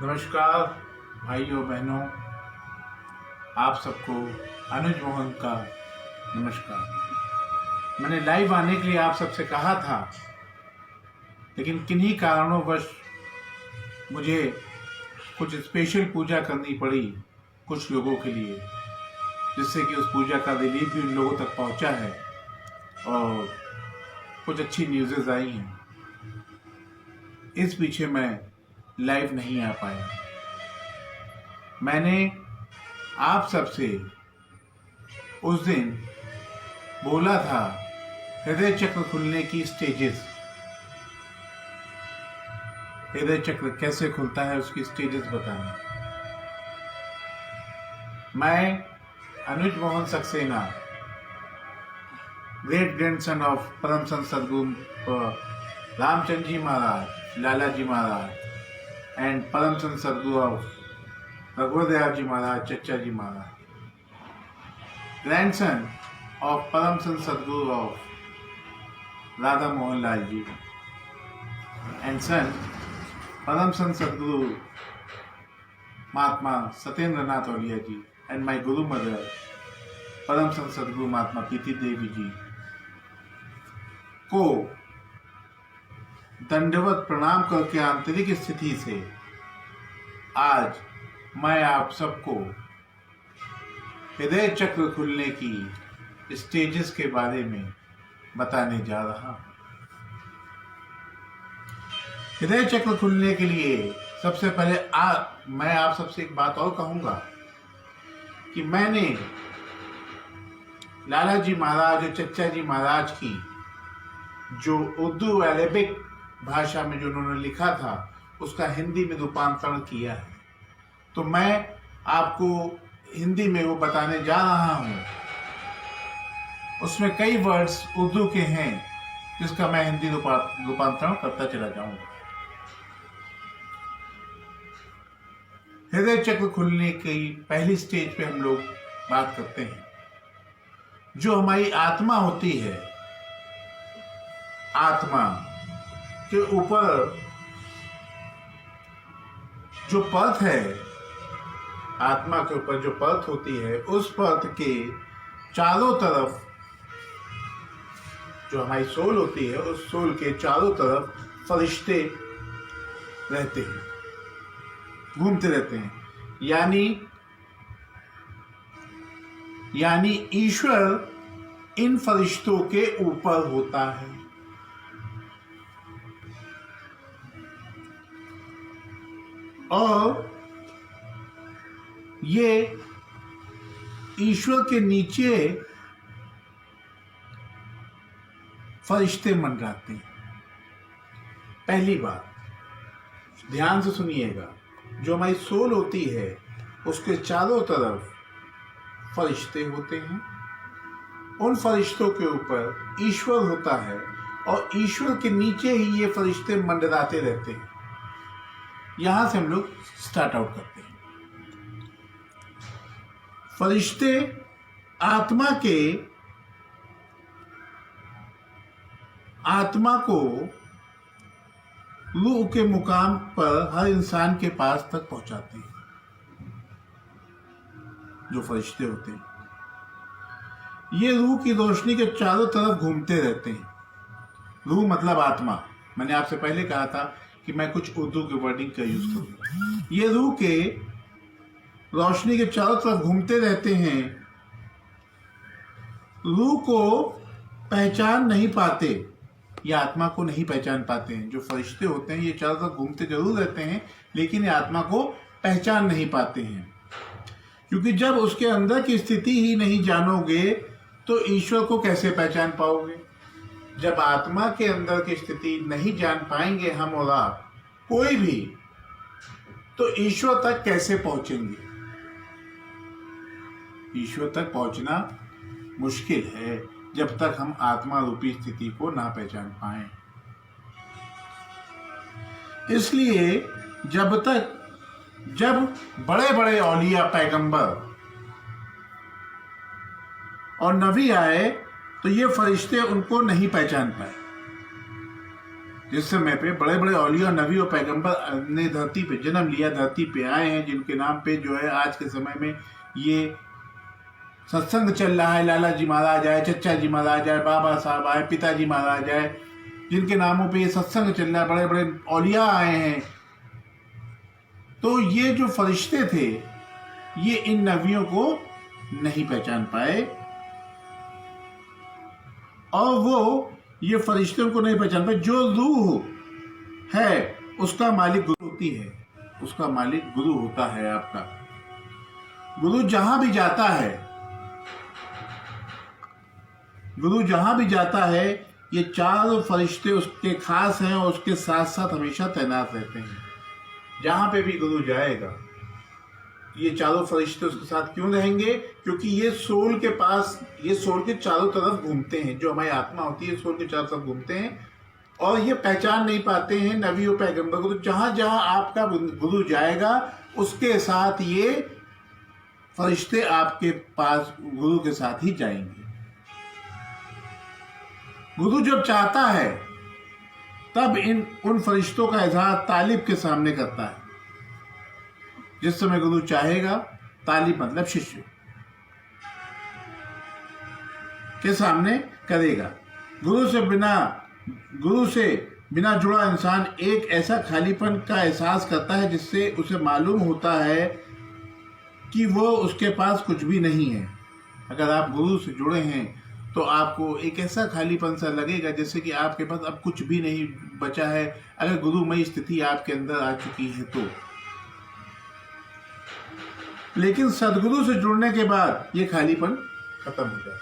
नमस्कार भाइयों बहनों, आप सबको अनुज मोहन का नमस्कार। मैंने लाइव आने के लिए आप सबसे कहा था, लेकिन किन्हीं कारणोंवश मुझे कुछ स्पेशल पूजा करनी पड़ी कुछ लोगों के लिए, जिससे कि उस पूजा का रिलीफ भी उन लोगों तक पहुंचा है और कुछ अच्छी न्यूज़ेस आई हैं। इस पीछे मैं लाइव नहीं आ पाया। मैंने आप सबसे उस दिन बोला था हृदय चक्र खुलने की स्टेजेस, हृदय चक्र कैसे खुलता है उसकी स्टेजेस बताना। मैं Anuj Mohan Saxena, great grandson of Param Sant Sadhguru Ramchandra ji Maharaj, Lala ji Maharaj and Param Sant Sadguru of Raghuvar Ji Maharaj, Chacha Ji Maharaj, grandson of Param Sant Sadguru of Radha Mohan Lal Ji, and son Param Sant Sadguru Mahatma Satyendra Nath Auliya Ji, and my Guru Mother Param Sant Sadguru Mahatma Priti Devi Ji को दंडवत प्रणाम करके आंतरिक स्थिति से आज मैं आप सबको हृदय चक्र खुलने की स्टेजेस के बारे में बताने जा रहा हूं। हृदय चक्र खुलने के लिए सबसे पहले मैं आप सबसे एक बात और कहूंगा कि मैंने लाला जी महाराज और चच्चा जी महाराज की जो उर्दू अरेबिक भाषा में जो उन्होंने लिखा था उसका हिंदी में रूपांतरण किया है, तो मैं आपको हिंदी में वो बताने जा रहा हूँ। उसमें कई वर्ड्स उर्दू के हैं जिसका मैं हिंदी रूपांतरण करता चला जाऊंगा। हृदय चक्र खुलने की पहली स्टेज पे हम लोग बात करते हैं। जो हमारी आत्मा होती है, आत्मा के ऊपर जो परत है, आत्मा के ऊपर जो परत होती है, उस परत के चारों तरफ जो हमारी सोल होती है, उस सोल के चारों तरफ फरिश्ते रहते हैं, घूमते रहते हैं। यानी ईश्वर इन फरिश्तों के ऊपर होता है। और ये ईश्वर के नीचे फरिश्ते मंडराते हैं। पहली बात ध्यान से सुनिएगा, जो हमारी सोल होती है उसके चारों तरफ फरिश्ते होते हैं। उन फरिश्तों के ऊपर ईश्वर होता है और ईश्वर के नीचे ही ये फरिश्ते मंडराते रहते हैं। यहां से हम लोग स्टार्ट आउट करते हैं। फरिश्ते आत्मा को रूह के मुकाम पर हर इंसान के पास तक पहुंचाते हैं। जो फरिश्ते होते हैं ये रूह की रोशनी के चारों तरफ घूमते रहते हैं। रूह मतलब आत्मा। मैंने आपसे पहले कहा था कि मैं कुछ उर्दू के वर्डिंग का यूज करूंगा। ये रूह के रोशनी के चारों तरफ घूमते रहते हैं। रूह को पहचान नहीं पाते, ये आत्मा को नहीं पहचान पाते हैं। जो फरिश्ते होते हैं ये चारों तरफ घूमते जरूर रहते हैं, लेकिन ये आत्मा को पहचान नहीं पाते हैं, क्योंकि जब उसके अंदर की स्थिति ही नहीं जानोगे तो ईश्वर को कैसे पहचान पाओगे। जब आत्मा के अंदर की स्थिति नहीं जान पाएंगे हम और आप, कोई भी, तो ईश्वर तक कैसे पहुंचेंगे। ईश्वर तक पहुंचना मुश्किल है जब तक हम आत्मा रूपी स्थिति को ना पहचान पाएं। इसलिए जब बड़े बड़े औलिया, पैगंबर और नबी आए तो ये फरिश्ते उनको नहीं पहचान पाए। जिस समय पे बड़े बड़े औलिया नबी और पैगंबर ने धरती पे जन्म लिया, धरती पे आए हैं, जिनके नाम पे जो है आज के समय में ये सत्संग चल रहा है, लाला जी महाराज आए, चचा जी महाराज आए, बाबा साहब आए, पिताजी महाराज आए, जिनके नामों पे ये सत्संग चल रहा है, बड़े बड़े औलिया आए हैं। तो ये जो फरिश्ते थे ये इन नबियों को नहीं पहचान पाए, और वो ये फरिश्तों को नहीं पहचान पाए। जो रूह है उसका मालिक गुरु होती है, उसका मालिक गुरु होता है आपका। गुरु जहां भी जाता है, गुरु जहां भी जाता है, ये चारों फरिश्ते उसके खास हैं और उसके साथ साथ हमेशा तैनात रहते हैं। जहां पे भी गुरु जाएगा ये चारों फरिश्ते उसके साथ क्यों रहेंगे? क्योंकि ये सोल के पास, ये सोल के चारों तरफ घूमते हैं। जो हमारी आत्मा होती है सोल के चारों तरफ घूमते हैं और ये पहचान नहीं पाते हैं नबी और पैगंबर को। तो जहां जहां आपका गुरु जाएगा उसके साथ ये फरिश्ते आपके पास गुरु के साथ ही जाएंगे। गुरु जब चाहता है तब उन फरिश्तों का इजहार तालिब के सामने करता है। जिस समय गुरु चाहेगा, तालिब मतलब शिष्य के सामने करेगा। गुरु से बिना जुड़ा इंसान एक ऐसा खालीपन का एहसास करता है जिससे उसे मालूम होता है कि वो उसके पास कुछ भी नहीं है। अगर आप गुरु से जुड़े हैं तो आपको एक ऐसा खालीपन सा लगेगा जैसे कि आपके पास अब कुछ भी नहीं बचा है, अगर गुरुमयी स्थिति आपके अंदर आ चुकी है तो। लेकिन सदगुरु से जुड़ने के बाद ये खालीपन खत्म हो जाता है।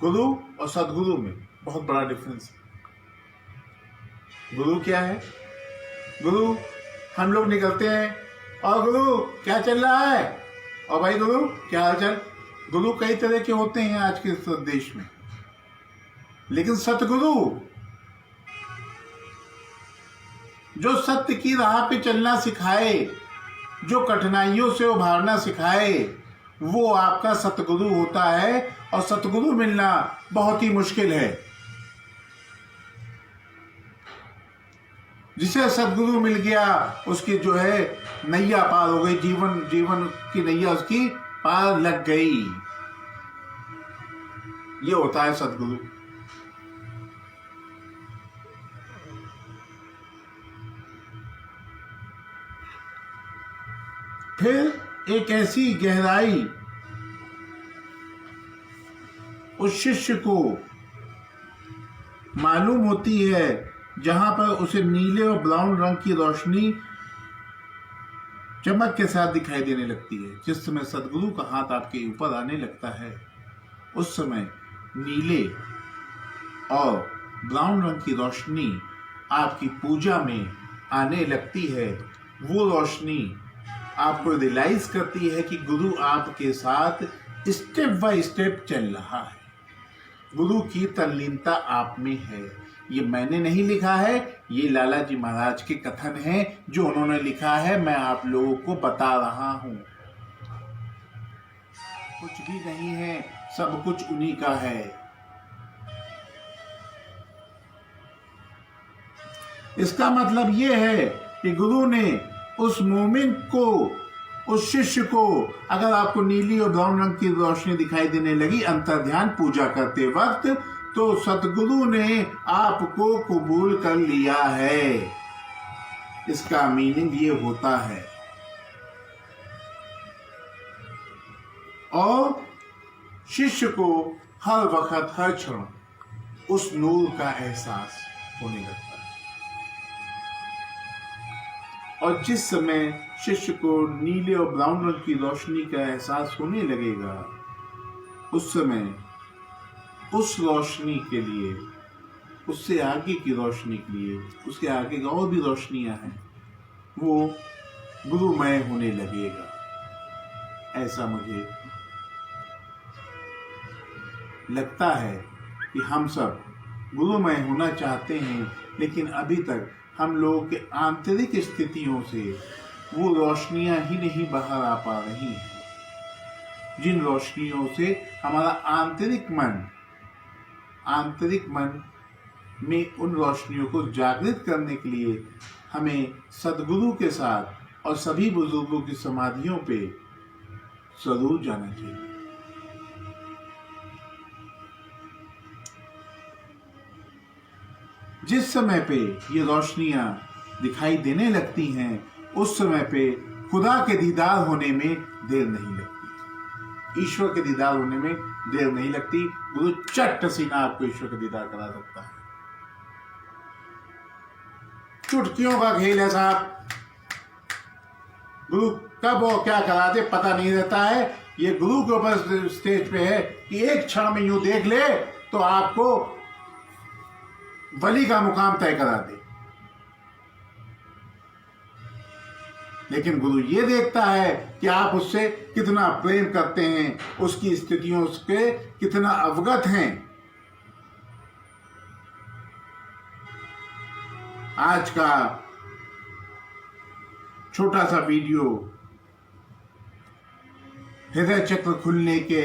गुरु और सदगुरु में बहुत बड़ा डिफरेंस है। गुरु क्या है? गुरु हम लोग निकलते हैं और गुरु क्या चल रहा है, और भाई गुरु क्या हाल चाल। गुरु कई तरह के होते हैं आज के देश में, लेकिन सतगुरु जो सत्य की राह पे चलना सिखाए, जो कठिनाइयों से उभारना सिखाए, वो आपका सतगुरु होता है। और सतगुरु मिलना बहुत ही मुश्किल है। जिसे सतगुरु मिल गया उसकी जो है नैया पार हो गई, जीवन की नैया उसकी पार लग गई। ये होता है सतगुरु। फिर एक ऐसी गहराई उस शिष्य को मालूम होती है जहां पर उसे नीले और ब्राउन रंग की रोशनी चमक के साथ दिखाई देने लगती है। जिस समय सदगुरु का हाथ आपके ऊपर आने लगता है उस समय नीले और ब्राउन रंग की रोशनी आपकी पूजा में आने लगती है। वो रोशनी आपको रियलाइज करती है कि गुरु आपके साथ स्टेप बाय स्टेप चल रहा है। गुरु की तल्लीनता आप में है। ये मैंने नहीं लिखा है, ये लाला जी महाराज के कथन हैं जो उन्होंने लिखा है, मैं आप लोगों को बता रहा हूं। कुछ भी नहीं है, सब कुछ उन्हीं का है। इसका मतलब ये है कि गुरु ने उस मोमिन को, उस शिष्य को, अगर आपको नीली और ब्राउन रंग की रोशनी दिखाई देने लगी अंतर्ध्यान पूजा करते वक्त, तो सतगुरु ने आपको कबूल कर लिया है। इसका मीनिंग ये होता है। और शिष्य को हर वक्त हर क्षण उस नूर का एहसास होने लगता है। और जिस समय शिष्य को नीले और ब्राउन रंग की रोशनी का एहसास होने लगेगा उस समय उस रोशनी के लिए, उससे आगे की रोशनी के लिए, उसके आगे और भी रोशनियां हैं, वो गुरुमय होने लगेगा। ऐसा मुझे लगता है कि हम सब गुरुमय होना चाहते हैं, लेकिन अभी तक हम लोगों के आंतरिक स्थितियों से वो रोशनियां ही नहीं बाहर आ पा रही हैं, जिन रोशनियों से हमारा आंतरिक मन में उन रोशनियों को जागृत करने के लिए हमें सदगुरु के साथ और सभी बुजुर्गों की समाधियों पे जरूर जाना चाहिए। जिस समय पे ये रोशनियां दिखाई देने लगती हैं उस समय पे खुदा के दीदार होने में देर नहीं लगती, ईश्वर के दीदार होने में देर नहीं लगती। गुरु चट सीना आपको ईश्वर का दीदार करा सकता है। चुटकियों का खेल है साहब, गुरु कब और क्या करा दे पता नहीं रहता है। ये गुरु के ऊपर स्टेज पे है कि एक क्षण में यूं देख ले तो आपको वली का मुकाम तय करा दे, लेकिन गुरु ये देखता है कि आप उससे कितना प्रेम करते हैं, उसकी स्थितियों से कितना अवगत हैं। आज का छोटा सा वीडियो हृदय चक्र खुलने के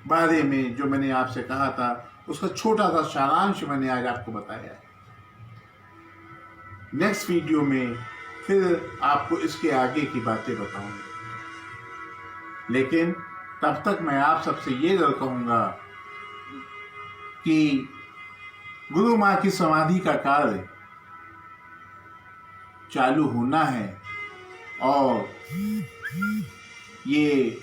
बारे में जो मैंने आपसे कहा था उसका छोटा सा सारांश मैंने आज आपको बताया है। नेक्स्ट वीडियो में फिर आपको इसके आगे की बातें बताऊंगा, लेकिन तब तक मैं आप सबसे ये कहूंगा कि गुरु माँ की समाधि का कार्य चालू होना है और ये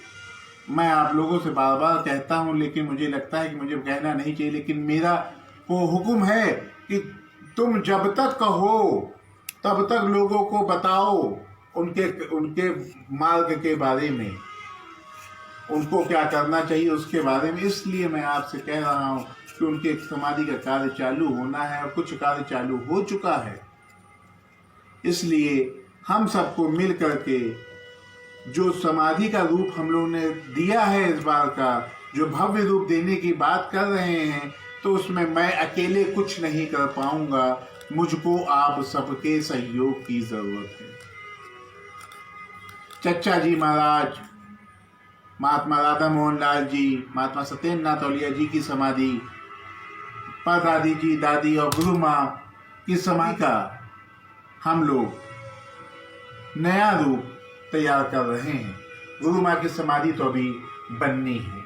मैं आप लोगों से बार बार कहता हूं, लेकिन मुझे लगता है कि मुझे कहना नहीं चाहिए, लेकिन मेरा वो हुक्म है कि तुम जब तक कहो तब तक लोगों को बताओ उनके मार्ग के बारे में, उनको क्या करना चाहिए उसके बारे में। इसलिए मैं आपसे कह रहा हूं कि उनके समाधि का कार्य चालू होना है और कुछ कार्य चालू हो चुका है। इसलिए हम सबको मिल करके जो समाधि का रूप हम लोगों ने दिया है, इस बार का जो भव्य रूप देने की बात कर रहे हैं, तो उसमें मैं अकेले कुछ नहीं कर पाऊंगा, मुझको आप सबके सहयोग की जरूरत है। चच्चा जी महाराज, महात्मा राधा मोहन लाल जी, महात्मा सत्येंद्र नाथ औलिया जी की समाधि, परदादी जी, दादी और गुरु माँ की समाधि का हम लोग नया रूप तैयार कर रहे हैं। गुरु माँ की समाधि तो अभी बननी है।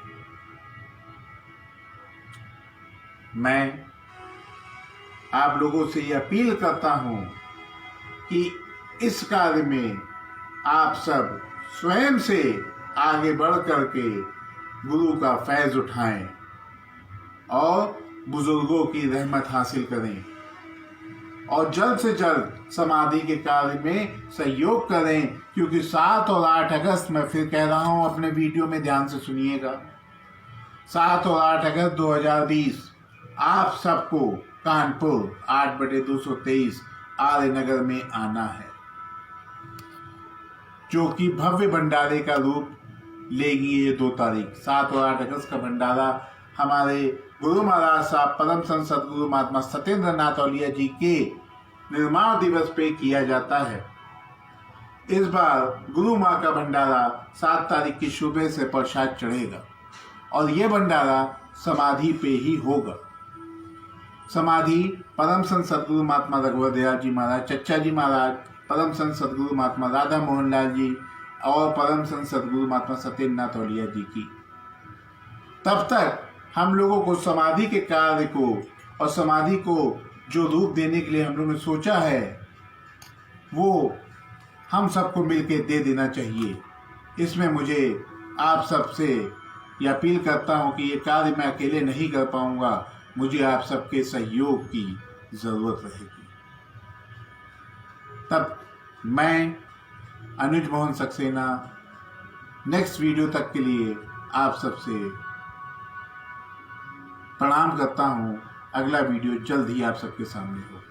मैं आप लोगों से यह अपील करता हूं कि इस कार्य में आप सब स्वयं से आगे बढ़ करके गुरु का फैज उठाएं और बुजुर्गों की रहमत हासिल करें और जल्द से जल्द समाधि के कार्य में सहयोग करें, क्योंकि 7 और 8 अगस्त मैं फिर कह रहा हूं, अपने वीडियो में ध्यान से सुनिएगा, 7 और 8 अगस्त 2020 आप सबको कानपुर 8/223 आर्य नगर में आना है, जो कि भव्य भंडारे का रूप लेगी। ये 2 तारीख 7 और 8 अगस्त का भंडारा हमारे गुरु महाराज साहब परम संत सदगुरु महात्मा सत्येंद्र नाथ औलिया जी के निर्माण दिवस पे किया जाता है। इस बार गुरु माँ का भंडारा 7 तारीख की सुबह से प्रसाद चढ़ेगा और ये भंडारा समाधि पे ही होगा। समाधि परम संत सदगुरु महात्मा रघुवर दयाल जी महाराज, चच्चा जी महाराज, परम संत सदगुरु महात्मा राधा मोहन लाल जी और परम संत सदगुरु महात्मा सत्येंद्र नाथ औलिया जी की। तब तक हम लोगों को समाधि के कार्य को और समाधि को जो रूप देने के लिए हम लोगों ने सोचा है वो हम सबको मिलकर दे देना चाहिए। इसमें मुझे आप सबसे ये अपील करता हूँ कि ये कार्य मैं अकेले नहीं कर पाऊँगा, मुझे आप सबके सहयोग की ज़रूरत रहेगी। तब मैं अनुज मोहन सक्सेना नेक्स्ट वीडियो तक के लिए आप सबसे प्रणाम करता हूँ। अगला वीडियो जल्द ही आप सबके सामने होगा।